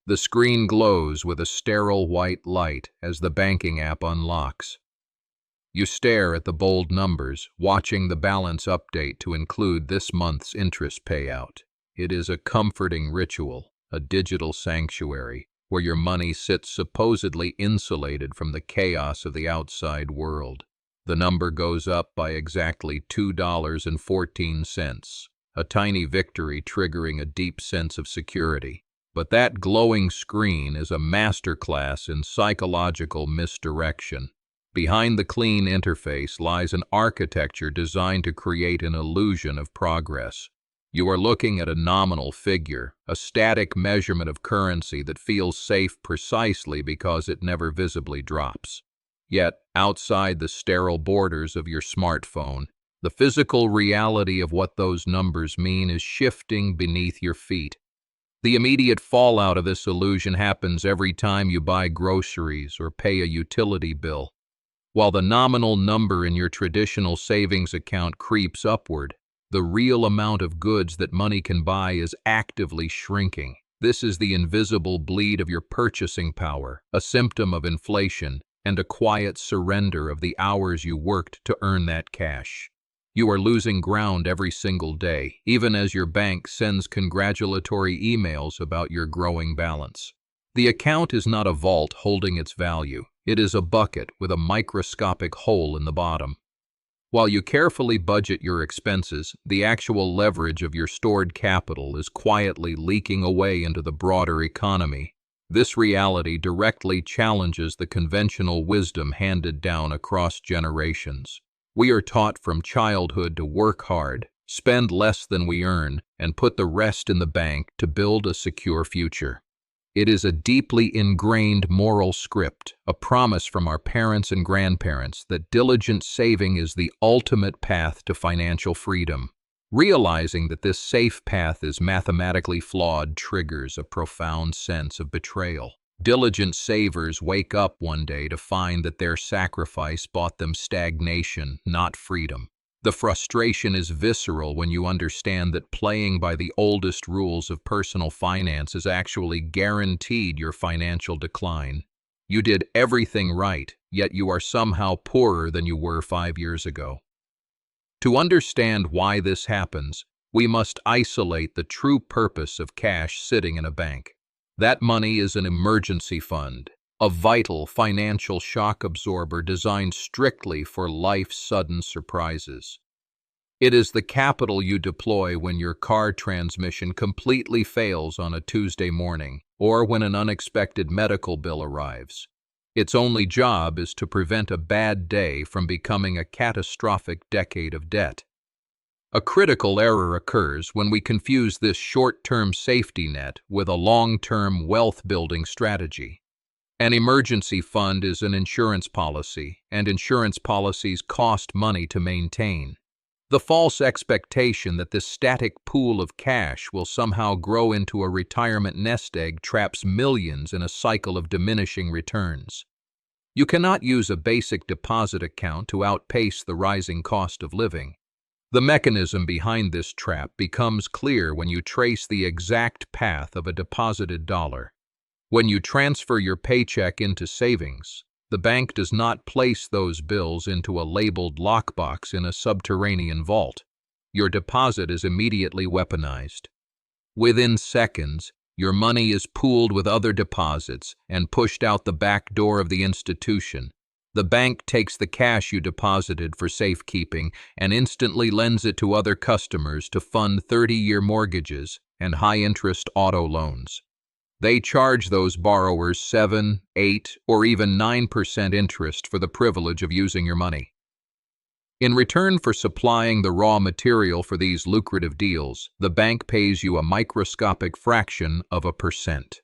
The screen glows with a sterile white light as the banking app unlocks. You stare at the bold numbers, watching the balance update to include this month's interest payout. It is a comforting ritual, a digital sanctuary, where your money sits supposedly insulated from the chaos of the outside world. The number goes up by exactly $2.14, a tiny victory triggering a deep sense of security. But that glowing screen is a masterclass in psychological misdirection. Behind the clean interface lies an architecture designed to create an illusion of progress. You are looking at a nominal figure, a static measurement of currency that feels safe precisely because it never visibly drops. Yet, outside the sterile borders of your smartphone, the physical reality of what those numbers mean is shifting beneath your feet. The immediate fallout of this illusion happens every time you buy groceries or pay a utility bill. While the nominal number in your traditional savings account creeps upward, the real amount of goods that money can buy is actively shrinking. This is the invisible bleed of your purchasing power, a symptom of inflation, and a quiet surrender of the hours you worked to earn that cash. You are losing ground every single day, even as your bank sends congratulatory emails about your growing balance. The account is not a vault holding its value. It is a bucket with a microscopic hole in the bottom. While you carefully budget your expenses, the actual leverage of your stored capital is quietly leaking away into the broader economy. This reality directly challenges the conventional wisdom handed down across generations. We are taught from childhood to work hard, spend less than we earn, and put the rest in the bank to build a secure future. It is a deeply ingrained moral script, a promise from our parents and grandparents that diligent saving is the ultimate path to financial freedom. Realizing that this safe path is mathematically flawed triggers a profound sense of betrayal. Diligent savers wake up one day to find that their sacrifice bought them stagnation, not freedom. The frustration is visceral when you understand that playing by the oldest rules of personal finance is actually guaranteed your financial decline. You did everything right, yet you are somehow poorer than you were 5 years ago. To understand why this happens, we must isolate the true purpose of cash sitting in a bank. That money is an emergency fund, a vital financial shock absorber designed strictly for life's sudden surprises. It is the capital you deploy when your car transmission completely fails on a Tuesday morning, or when an unexpected medical bill arrives. Its only job is to prevent a bad day from becoming a catastrophic decade of debt. A critical error occurs when we confuse this short-term safety net with a long-term wealth-building strategy. An emergency fund is an insurance policy, and insurance policies cost money to maintain. The false expectation that this static pool of cash will somehow grow into a retirement nest egg traps millions in a cycle of diminishing returns. You cannot use a basic deposit account to outpace the rising cost of living. The mechanism behind this trap becomes clear when you trace the exact path of a deposited dollar. When you transfer your paycheck into savings, the bank does not place those bills into a labeled lockbox in a subterranean vault. Your deposit is immediately weaponized. Within seconds, your money is pooled with other deposits and pushed out the back door of the institution. The bank takes the cash you deposited for safekeeping and instantly lends it to other customers to fund 30-year mortgages and high-interest auto loans. They charge those borrowers 7, 8, or even 9% interest for the privilege of using your money. In return for supplying the raw material for these lucrative deals, the bank pays you a microscopic fraction of a percent.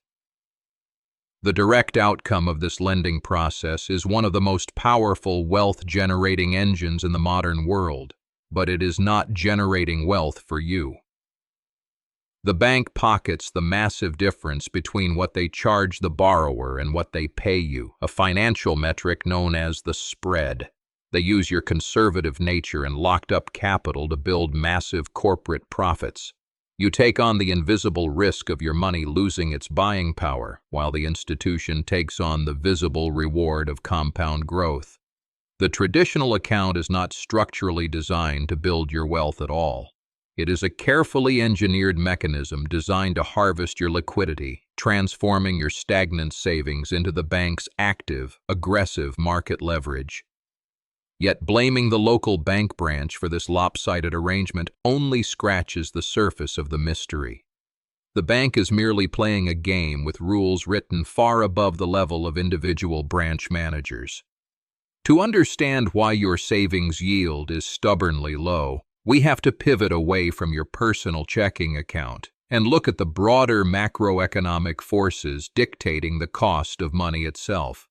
The direct outcome of this lending process is one of the most powerful wealth-generating engines in the modern world, but it is not generating wealth for you. The bank pockets the massive difference between what they charge the borrower and what they pay you, a financial metric known as the spread. They use your conservative nature and locked-up capital to build massive corporate profits. You take on the invisible risk of your money losing its buying power, while the institution takes on the visible reward of compound growth. The traditional account is not structurally designed to build your wealth at all. It is a carefully engineered mechanism designed to harvest your liquidity, transforming your stagnant savings into the bank's active, aggressive market leverage. Yet blaming the local bank branch for this lopsided arrangement only scratches the surface of the mystery. The bank is merely playing a game with rules written far above the level of individual branch managers. To understand why your savings yield is stubbornly low, we have to pivot away from your personal checking account and look at the broader macroeconomic forces dictating the cost of money itself.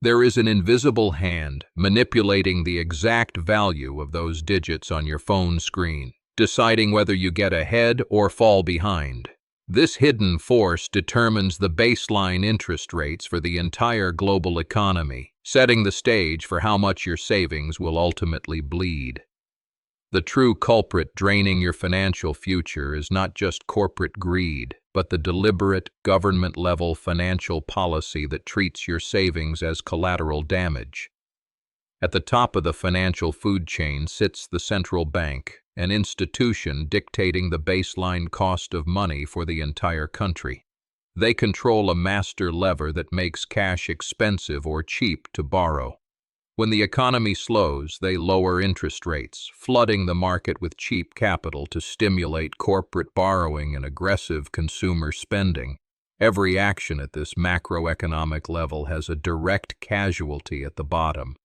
There is an invisible hand manipulating the exact value of those digits on your phone screen, deciding whether you get ahead or fall behind. This hidden force determines the baseline interest rates for the entire global economy, setting the stage for how much your savings will ultimately bleed. The true culprit draining your financial future is not just corporate greed, but the deliberate, government-level financial policy that treats your savings as collateral damage. At the top of the financial food chain sits the central bank, an institution dictating the baseline cost of money for the entire country. They control a master lever that makes cash expensive or cheap to borrow. When the economy slows, they lower interest rates, flooding the market with cheap capital to stimulate corporate borrowing and aggressive consumer spending. Every action at this macroeconomic level has a direct casualty at the bottom.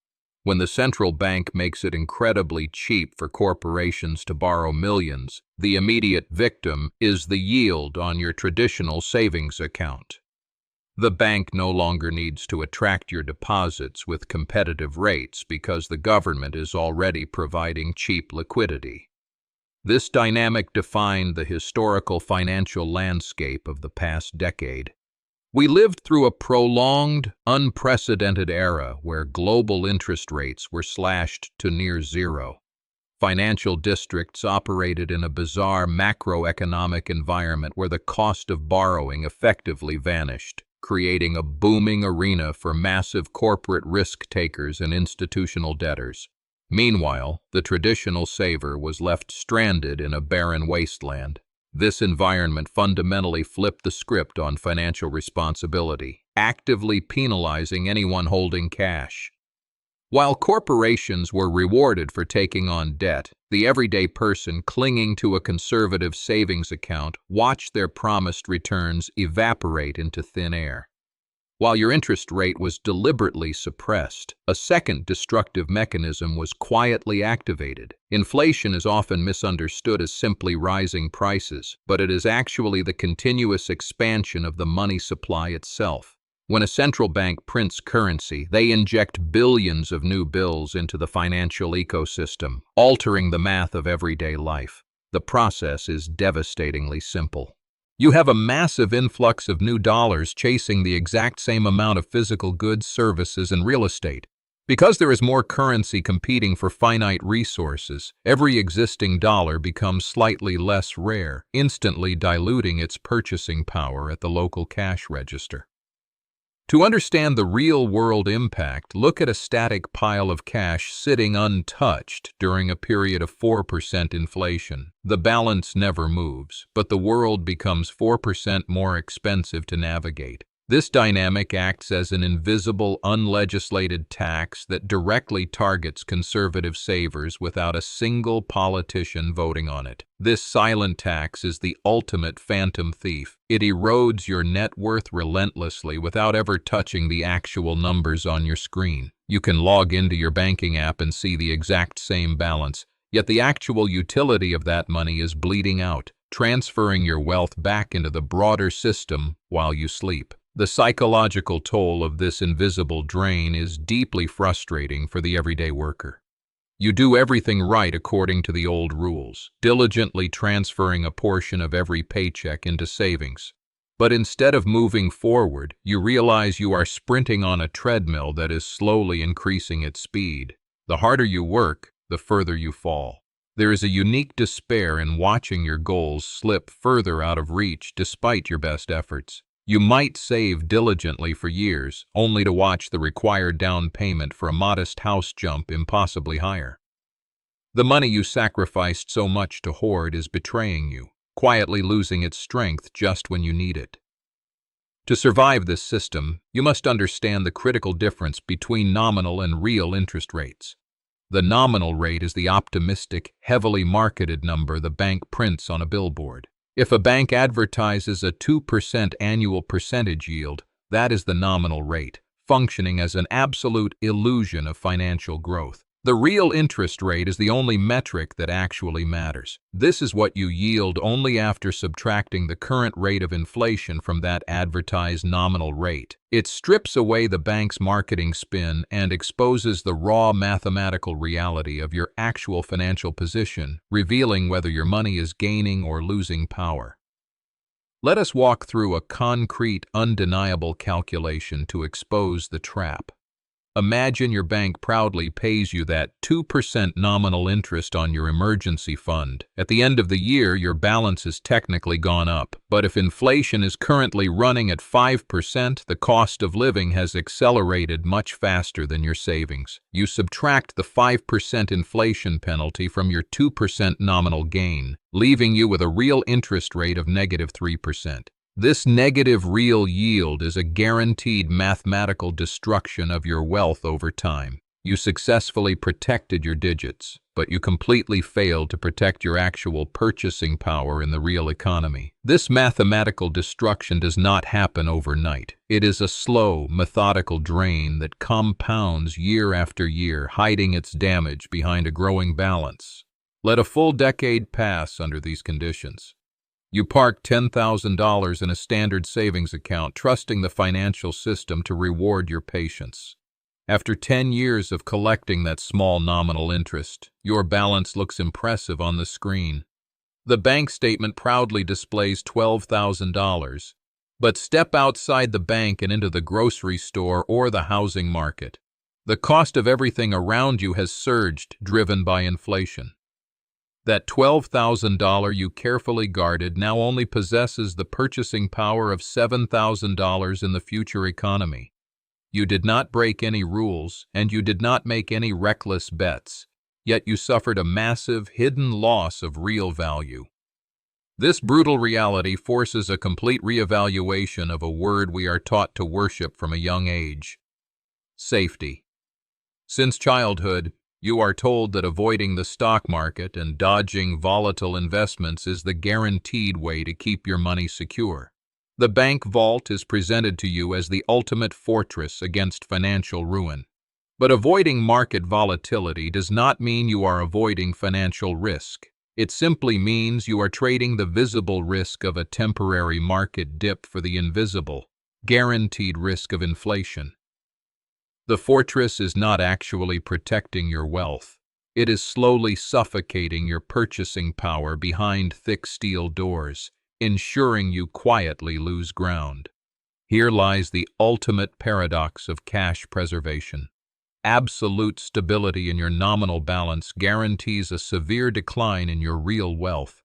When the central bank makes it incredibly cheap for corporations to borrow millions, the immediate victim is the yield on your traditional savings account. The bank no longer needs to attract your deposits with competitive rates because the government is already providing cheap liquidity. This dynamic defined the historical financial landscape of the past decade. We lived through a prolonged, unprecedented era where global interest rates were slashed to near zero. Financial districts operated in a bizarre macroeconomic environment where the cost of borrowing effectively vanished, creating a booming arena for massive corporate risk-takers and institutional debtors. Meanwhile, the traditional saver was left stranded in a barren wasteland. This environment fundamentally flipped the script on financial responsibility, actively penalizing anyone holding cash. While corporations were rewarded for taking on debt, the everyday person clinging to a conservative savings account watched their promised returns evaporate into thin air. While your interest rate was deliberately suppressed, a second destructive mechanism was quietly activated. Inflation is often misunderstood as simply rising prices, but it is actually the continuous expansion of the money supply itself. When a central bank prints currency, they inject billions of new bills into the financial ecosystem, altering the math of everyday life. The process is devastatingly simple. You have a massive influx of new dollars chasing the exact same amount of physical goods, services, and real estate. Because there is more currency competing for finite resources, every existing dollar becomes slightly less rare, instantly diluting its purchasing power at the local cash register. To understand the real-world impact, look at a static pile of cash sitting untouched during a period of 4% inflation. The balance never moves, but the world becomes 4% more expensive to navigate. This dynamic acts as an invisible, unlegislated tax that directly targets conservative savers without a single politician voting on it. This silent tax is the ultimate phantom thief. It erodes your net worth relentlessly without ever touching the actual numbers on your screen. You can log into your banking app and see the exact same balance, yet the actual utility of that money is bleeding out, transferring your wealth back into the broader system while you sleep. The psychological toll of this invisible drain is deeply frustrating for the everyday worker. You do everything right according to the old rules, diligently transferring a portion of every paycheck into savings. But instead of moving forward, you realize you are sprinting on a treadmill that is slowly increasing its speed. The harder you work, the further you fall. There is a unique despair in watching your goals slip further out of reach despite your best efforts. You might save diligently for years, only to watch the required down payment for a modest house jump impossibly higher. The money you sacrificed so much to hoard is betraying you, quietly losing its strength just when you need it. To survive this system, you must understand the critical difference between nominal and real interest rates. The nominal rate is the optimistic, heavily marketed number the bank prints on a billboard. If a bank advertises a 2% annual percentage yield, that is the nominal rate, functioning as an absolute illusion of financial growth. The real interest rate is the only metric that actually matters. This is what you yield only after subtracting the current rate of inflation from that advertised nominal rate. It strips away the bank's marketing spin and exposes the raw mathematical reality of your actual financial position, revealing whether your money is gaining or losing power. Let us walk through a concrete, undeniable calculation to expose the trap. Imagine your bank proudly pays you that 2% nominal interest on your emergency fund. At the end of the year, your balance has technically gone up, but if inflation is currently running at 5%, the cost of living has accelerated much faster than your savings. You subtract the 5% inflation penalty from your 2% nominal gain, leaving you with a real interest rate of -3%. This negative real yield is a guaranteed mathematical destruction of your wealth over time. You successfully protected your digits, but you completely failed to protect your actual purchasing power in the real economy. This mathematical destruction does not happen overnight. It is a slow, methodical drain that compounds year after year, hiding its damage behind a growing balance. Let a full decade pass under these conditions. You park $10,000 in a standard savings account, trusting the financial system to reward your patience. After 10 years of collecting that small nominal interest, your balance looks impressive on the screen. The bank statement proudly displays $12,000. But step outside the bank and into the grocery store or the housing market. The cost of everything around you has surged, driven by inflation. That $12,000 you carefully guarded now only possesses the purchasing power of $7,000 in the future economy. You did not break any rules, and you did not make any reckless bets, yet you suffered a massive, hidden loss of real value. This brutal reality forces a complete reevaluation of a word we are taught to worship from a young age: safety. Since childhood, you are told that avoiding the stock market and dodging volatile investments is the guaranteed way to keep your money secure. The bank vault is presented to you as the ultimate fortress against financial ruin. But avoiding market volatility does not mean you are avoiding financial risk. It simply means you are trading the visible risk of a temporary market dip for the invisible, guaranteed risk of inflation. The fortress is not actually protecting your wealth. It is slowly suffocating your purchasing power behind thick steel doors, ensuring you quietly lose ground. Here lies the ultimate paradox of cash preservation. Absolute stability in your nominal balance guarantees a severe decline in your real wealth.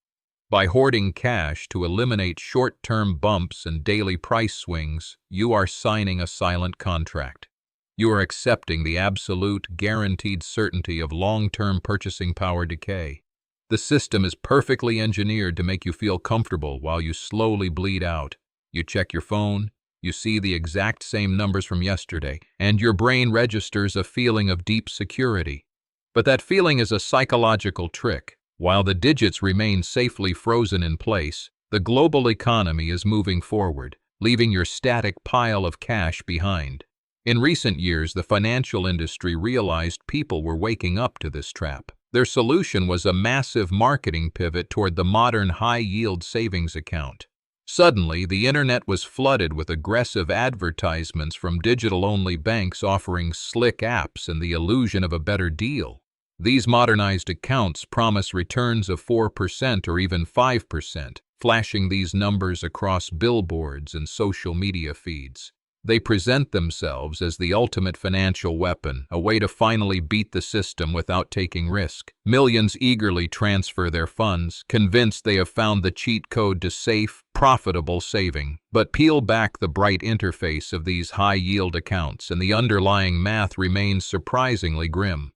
By hoarding cash to eliminate short-term bumps and daily price swings, you are signing a silent contract. You are accepting the absolute, guaranteed certainty of long-term purchasing power decay. The system is perfectly engineered to make you feel comfortable while you slowly bleed out. You check your phone, you see the exact same numbers from yesterday, and your brain registers a feeling of deep security. But that feeling is a psychological trick. While the digits remain safely frozen in place, the global economy is moving forward, leaving your static pile of cash behind. In recent years, the financial industry realized people were waking up to this trap. Their solution was a massive marketing pivot toward the modern high-yield savings account. Suddenly, the internet was flooded with aggressive advertisements from digital-only banks offering slick apps and the illusion of a better deal. These modernized accounts promise returns of 4% or even 5%, flashing these numbers across billboards and social media feeds. They present themselves as the ultimate financial weapon, a way to finally beat the system without taking risk. Millions eagerly transfer their funds, convinced they have found the cheat code to safe, profitable saving. But peel back the bright interface of these high-yield accounts, and the underlying math remains surprisingly grim.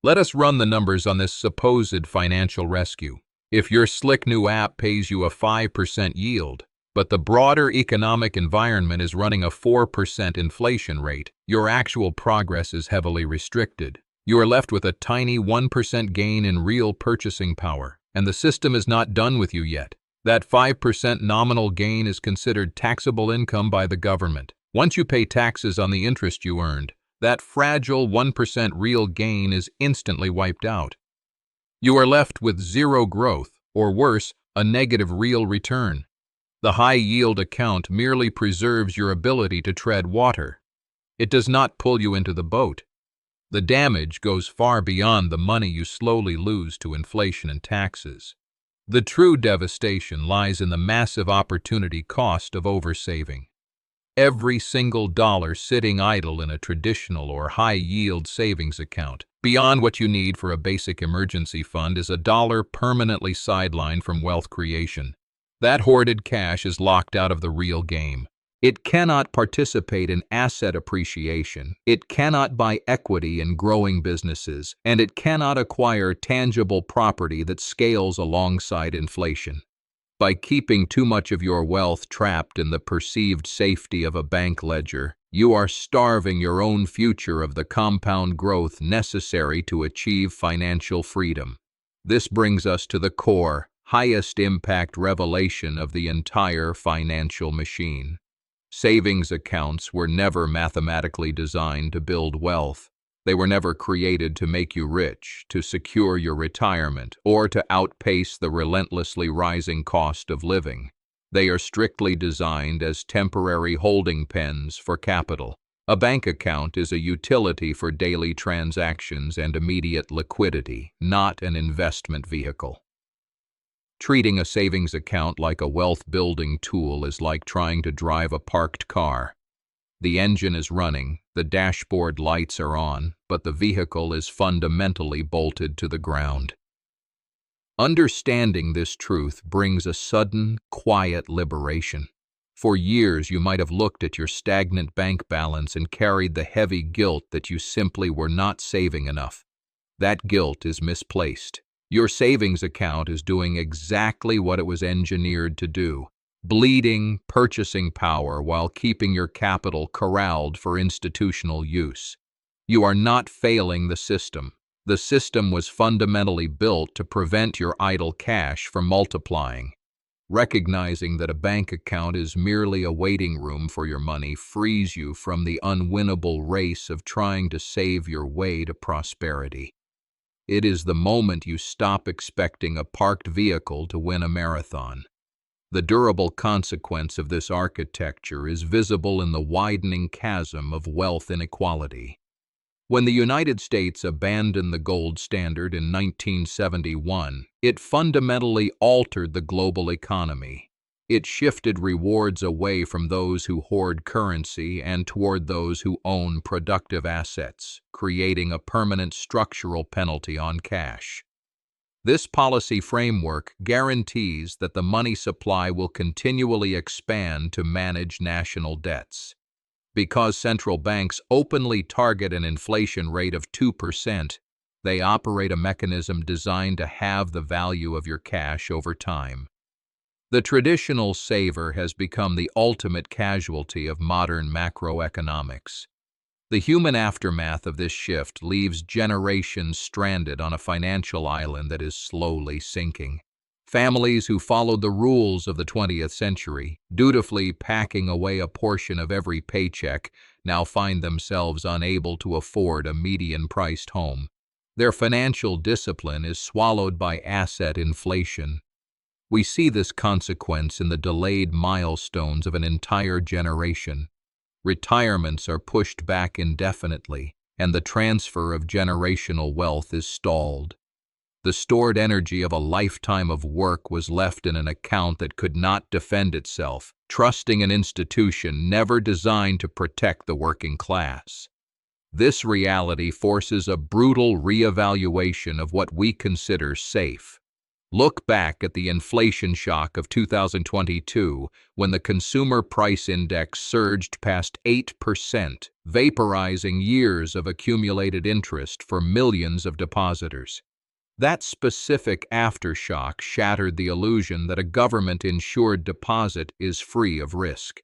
Let us run the numbers on this supposed financial rescue. If your slick new app pays you a 5% yield, but the broader economic environment is running a 4% inflation rate, your actual progress is heavily restricted. You are left with a tiny 1% gain in real purchasing power, and the system is not done with you yet. That 5% nominal gain is considered taxable income by the government. Once you pay taxes on the interest you earned, that fragile 1% real gain is instantly wiped out. You are left with zero growth, or worse, a negative real return. The high-yield account merely preserves your ability to tread water. It does not pull you into the boat. The damage goes far beyond the money you slowly lose to inflation and taxes. The true devastation lies in the massive opportunity cost of oversaving. Every single dollar sitting idle in a traditional or high-yield savings account, beyond what you need for a basic emergency fund, is a dollar permanently sidelined from wealth creation. That hoarded cash is locked out of the real game. It cannot participate in asset appreciation, it cannot buy equity in growing businesses, and it cannot acquire tangible property that scales alongside inflation. By keeping too much of your wealth trapped in the perceived safety of a bank ledger, you are starving your own future of the compound growth necessary to achieve financial freedom. This brings us to the core, highest impact revelation of the entire financial machine. Savings accounts were never mathematically designed to build wealth. They were never created to make you rich, to secure your retirement, or to outpace the relentlessly rising cost of living. They are strictly designed as temporary holding pens for capital. A bank account is a utility for daily transactions and immediate liquidity, not an investment vehicle. Treating a savings account like a wealth-building tool is like trying to drive a parked car. The engine is running, the dashboard lights are on, but the vehicle is fundamentally bolted to the ground. Understanding this truth brings a sudden, quiet liberation. For years, you might have looked at your stagnant bank balance and carried the heavy guilt that you simply were not saving enough. That guilt is misplaced. Your savings account is doing exactly what it was engineered to do, bleeding purchasing power while keeping your capital corralled for institutional use. You are not failing the system. The system was fundamentally built to prevent your idle cash from multiplying. Recognizing that a bank account is merely a waiting room for your money frees you from the unwinnable race of trying to save your way to prosperity. It is the moment you stop expecting a parked vehicle to win a marathon. The durable consequence of this architecture is visible in the widening chasm of wealth inequality. When the United States abandoned the gold standard in 1971, it fundamentally altered the global economy. It shifted rewards away from those who hoard currency and toward those who own productive assets, creating a permanent structural penalty on cash. This policy framework guarantees that the money supply will continually expand to manage national debts. Because central banks openly target an inflation rate of 2%, they operate a mechanism designed to halve the value of your cash over time. The traditional saver has become the ultimate casualty of modern macroeconomics. The human aftermath of this shift leaves generations stranded on a financial island that is slowly sinking. Families who followed the rules of the 20th century, dutifully packing away a portion of every paycheck, now find themselves unable to afford a median-priced home. Their financial discipline is swallowed by asset inflation. We see this consequence in the delayed milestones of an entire generation. Retirements are pushed back indefinitely, and the transfer of generational wealth is stalled. The stored energy of a lifetime of work was left in an account that could not defend itself, trusting an institution never designed to protect the working class. This reality forces a brutal reevaluation of what we consider safe. Look back at the inflation shock of 2022, when the consumer price index surged past 8%, vaporizing years of accumulated interest for millions of depositors. That specific aftershock shattered the illusion that a government-insured deposit is free of risk.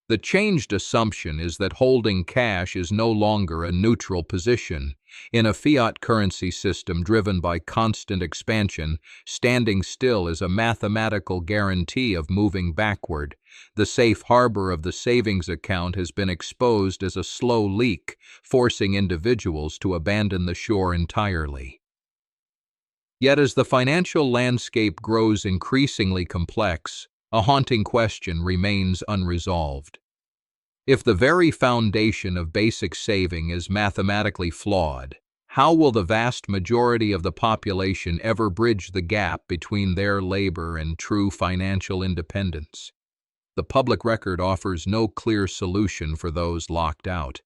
The changed assumption is that holding cash is no longer a neutral position. In a fiat currency system driven by constant expansion, standing still is a mathematical guarantee of moving backward. The safe harbor of the savings account has been exposed as a slow leak, forcing individuals to abandon the shore entirely. Yet as the financial landscape grows increasingly complex, a haunting question remains unresolved. If the very foundation of basic saving is mathematically flawed, how will the vast majority of the population ever bridge the gap between their labor and true financial independence? The public record offers no clear solution for those locked out.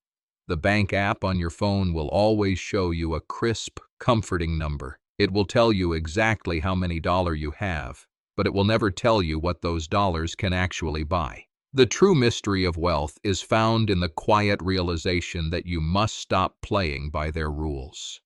The bank app on your phone will always show you a crisp, comforting number. It will tell you exactly how many dollars you have, but it will never tell you what those dollars can actually buy. The true mystery of wealth is found in the quiet realization that you must stop playing by their rules.